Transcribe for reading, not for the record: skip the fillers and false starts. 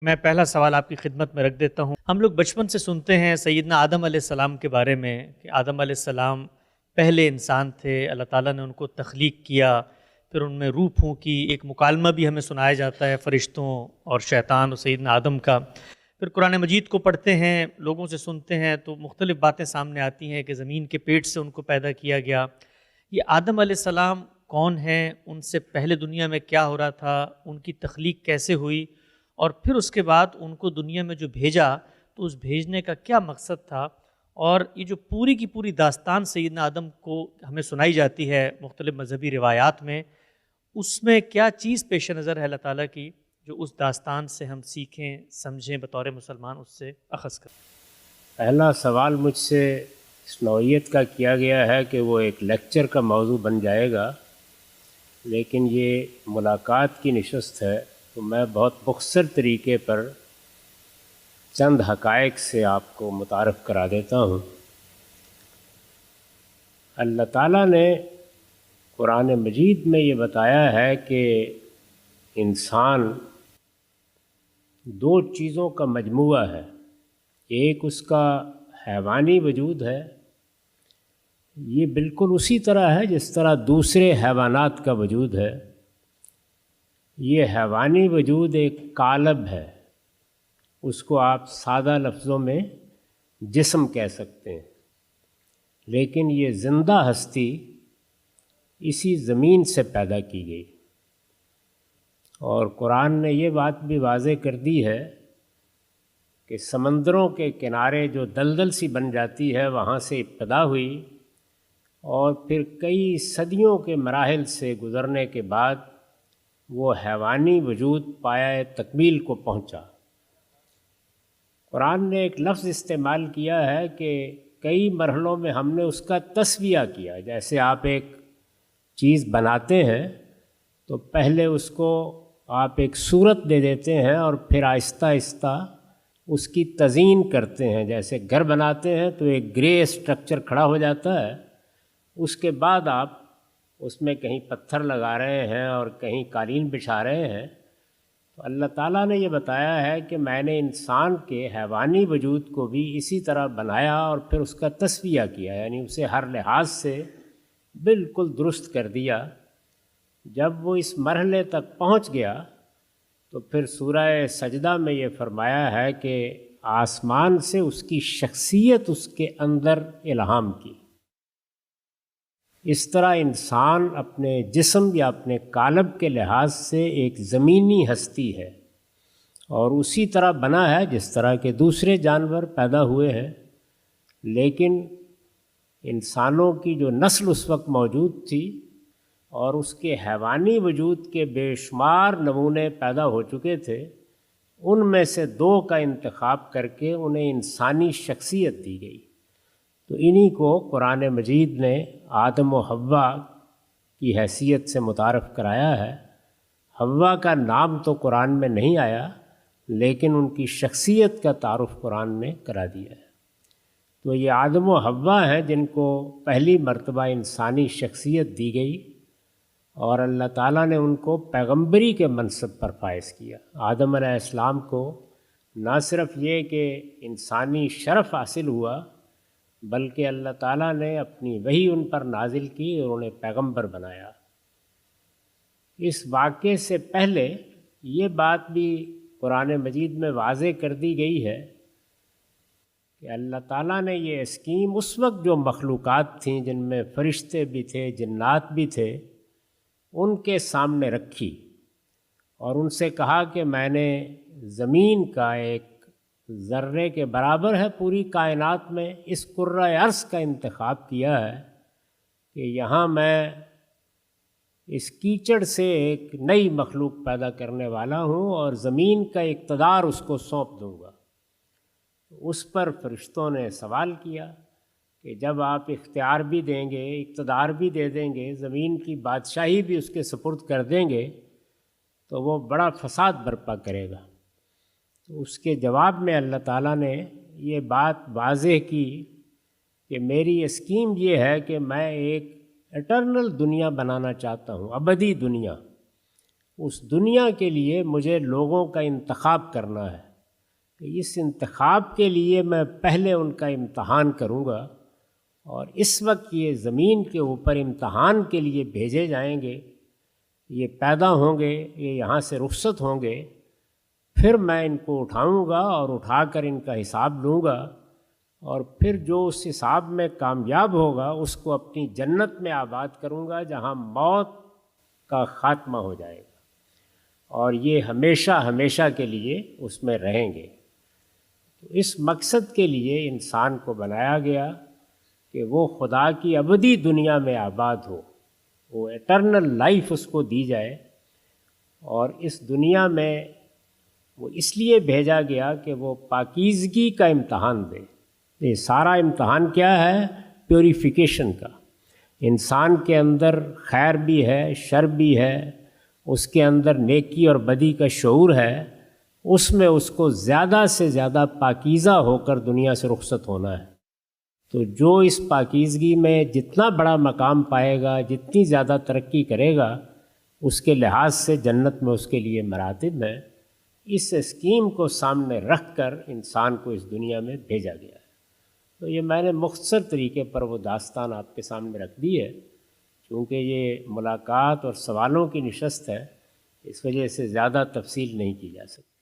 میں پہلا سوال آپ کی خدمت میں رکھ دیتا ہوں۔ ہم لوگ بچپن سے سنتے ہیں سیدنا آدم علیہ السلام کے بارے میں کہ آدم علیہ السلام پہلے انسان تھے، اللہ تعالیٰ نے ان کو تخلیق کیا، پھر ان میں روح پھونکی۔ ایک مکالمہ بھی ہمیں سنایا جاتا ہے فرشتوں اور شیطان اور سیدنا آدم کا۔ پھر قرآن مجید کو پڑھتے ہیں، لوگوں سے سنتے ہیں تو مختلف باتیں سامنے آتی ہیں کہ زمین کے پیٹ سے ان کو پیدا کیا گیا۔ یہ آدم علیہ السلام کون ہیں؟ ان سے پہلے دنیا میں کیا ہو رہا تھا؟ ان کی تخلیق کیسے ہوئی؟ اور پھر اس کے بعد ان کو دنیا میں جو بھیجا تو اس بھیجنے کا کیا مقصد تھا؟ اور یہ جو پوری کی پوری داستان سیدنا آدم کو ہمیں سنائی جاتی ہے مختلف مذہبی روایات میں، اس میں کیا چیز پیش نظر ہے اللہ تعالیٰ کی جو اس داستان سے ہم سیکھیں، سمجھیں، بطور مسلمان اس سے اخذ کریں؟ پہلا سوال مجھ سے اس نوعیت کا کیا گیا ہے کہ وہ ایک لیکچر کا موضوع بن جائے گا، لیکن یہ ملاقات کی نشست ہے تو میں بہت مختصر طریقے پر چند حقائق سے آپ کو متعارف کرا دیتا ہوں۔ اللہ تعالیٰ نے قرآن مجید میں یہ بتایا ہے کہ انسان دو چیزوں کا مجموعہ ہے۔ ایک اس کا حیوانی وجود ہے، یہ بالکل اسی طرح ہے جس طرح دوسرے حیوانات کا وجود ہے۔ یہ حیوانی وجود ایک قالب ہے، اس کو آپ سادہ لفظوں میں جسم کہہ سکتے ہیں، لیکن یہ زندہ ہستی اسی زمین سے پیدا کی گئی۔ اور قرآن نے یہ بات بھی واضح کر دی ہے کہ سمندروں کے کنارے جو دلدل سی بن جاتی ہے وہاں سے ابتدا ہوئی، اور پھر کئی صدیوں کے مراحل سے گزرنے کے بعد وہ حیوانی وجود پایہ تکمیل کو پہنچا۔ قرآن نے ایک لفظ استعمال کیا ہے کہ کئی مرحلوں میں ہم نے اس کا تسویہ کیا۔ جیسے آپ ایک چیز بناتے ہیں تو پہلے اس کو آپ ایک صورت دے دیتے ہیں اور پھر آہستہ آہستہ اس کی تزئین کرتے ہیں۔ جیسے گھر بناتے ہیں تو ایک گرے اسٹرکچر کھڑا ہو جاتا ہے، اس کے بعد آپ اس میں کہیں پتھر لگا رہے ہیں اور کہیں قالین بچھا رہے ہیں۔ تو اللہ تعالیٰ نے یہ بتایا ہے کہ میں نے انسان کے حیوانی وجود کو بھی اسی طرح بنایا اور پھر اس کا تسویہ کیا، یعنی اسے ہر لحاظ سے بالکل درست کر دیا۔ جب وہ اس مرحلے تک پہنچ گیا تو پھر سورہ سجدہ میں یہ فرمایا ہے کہ آسمان سے اس کی شخصیت اس کے اندر الہام کی۔ اس طرح انسان اپنے جسم یا اپنے قالب کے لحاظ سے ایک زمینی ہستی ہے اور اسی طرح بنا ہے جس طرح کے دوسرے جانور پیدا ہوئے ہیں، لیکن انسانوں کی جو نسل اس وقت موجود تھی اور اس کے حیوانی وجود کے بے شمار نمونے پیدا ہو چکے تھے، ان میں سے دو کا انتخاب کر کے انہیں انسانی شخصیت دی گئی۔ تو انہی کو قرآن مجید نے آدم و حوا کی حیثیت سے متعارف کرایا ہے۔ حوا کا نام تو قرآن میں نہیں آیا، لیکن ان کی شخصیت کا تعارف قرآن نے کرا دیا ہے۔ تو یہ آدم و حوا ہیں جن کو پہلی مرتبہ انسانی شخصیت دی گئی، اور اللہ تعالیٰ نے ان کو پیغمبری کے منصب پر فائز کیا۔ آدم علیہ السلام کو نہ صرف یہ کہ انسانی شرف حاصل ہوا، بلکہ اللہ تعالیٰ نے اپنی وحی ان پر نازل کی اور انہیں پیغمبر بنایا۔ اس واقعے سے پہلے یہ بات بھی قرآن مجید میں واضح کر دی گئی ہے کہ اللہ تعالیٰ نے یہ اسکیم اس وقت جو مخلوقات تھیں جن میں فرشتے بھی تھے، جنات بھی تھے، ان کے سامنے رکھی اور ان سے کہا کہ میں نے زمین کا ایک ذرے کے برابر ہے پوری کائنات میں اس کرۂ ارض کا انتخاب کیا ہے کہ یہاں میں اس کیچڑ سے ایک نئی مخلوق پیدا کرنے والا ہوں اور زمین کا اقتدار اس کو سونپ دوں گا۔ اس پر فرشتوں نے سوال کیا کہ جب آپ اختیار بھی دیں گے، اقتدار بھی دے دیں گے، زمین کی بادشاہی بھی اس کے سپرد کر دیں گے تو وہ بڑا فساد برپا کرے گا۔ تو اس کے جواب میں اللہ تعالیٰ نے یہ بات واضح کی کہ میری اسکیم یہ ہے کہ میں ایک اٹرنل دنیا بنانا چاہتا ہوں، ابدی دنیا۔ اس دنیا کے لیے مجھے لوگوں کا انتخاب کرنا ہے کہ اس انتخاب کے لیے میں پہلے ان کا امتحان کروں گا، اور اس وقت یہ زمین کے اوپر امتحان کے لیے بھیجے جائیں گے، یہ پیدا ہوں گے، یہ یہاں سے رخصت ہوں گے، پھر میں ان کو اٹھاؤں گا اور اٹھا کر ان کا حساب لوں گا، اور پھر جو اس حساب میں کامیاب ہوگا اس کو اپنی جنت میں آباد کروں گا جہاں موت کا خاتمہ ہو جائے گا، اور یہ ہمیشہ ہمیشہ کے لیے اس میں رہیں گے۔ تو اس مقصد کے لیے انسان کو بنایا گیا کہ وہ خدا کی ابدی دنیا میں آباد ہو، وہ ایٹرنل لائف اس کو دی جائے، اور اس دنیا میں وہ اس لیے بھیجا گیا کہ وہ پاکیزگی کا امتحان دے۔ یہ سارا امتحان کیا ہے؟ پیوریفیکیشن کا۔ انسان کے اندر خیر بھی ہے، شر بھی ہے، اس کے اندر نیکی اور بدی کا شعور ہے، اس میں اس کو زیادہ سے زیادہ پاکیزہ ہو کر دنیا سے رخصت ہونا ہے۔ تو جو اس پاکیزگی میں جتنا بڑا مقام پائے گا، جتنی زیادہ ترقی کرے گا، اس کے لحاظ سے جنت میں اس کے لیے مراتب ہیں۔ اس اسکیم کو سامنے رکھ کر انسان کو اس دنیا میں بھیجا گیا ہے۔ تو یہ میں نے مختصر طریقے پر وہ داستان آپ کے سامنے رکھ دی ہے، چونکہ یہ ملاقات اور سوالوں کی نشست ہے، اس وجہ سے زیادہ تفصیل نہیں کی جا سکتی۔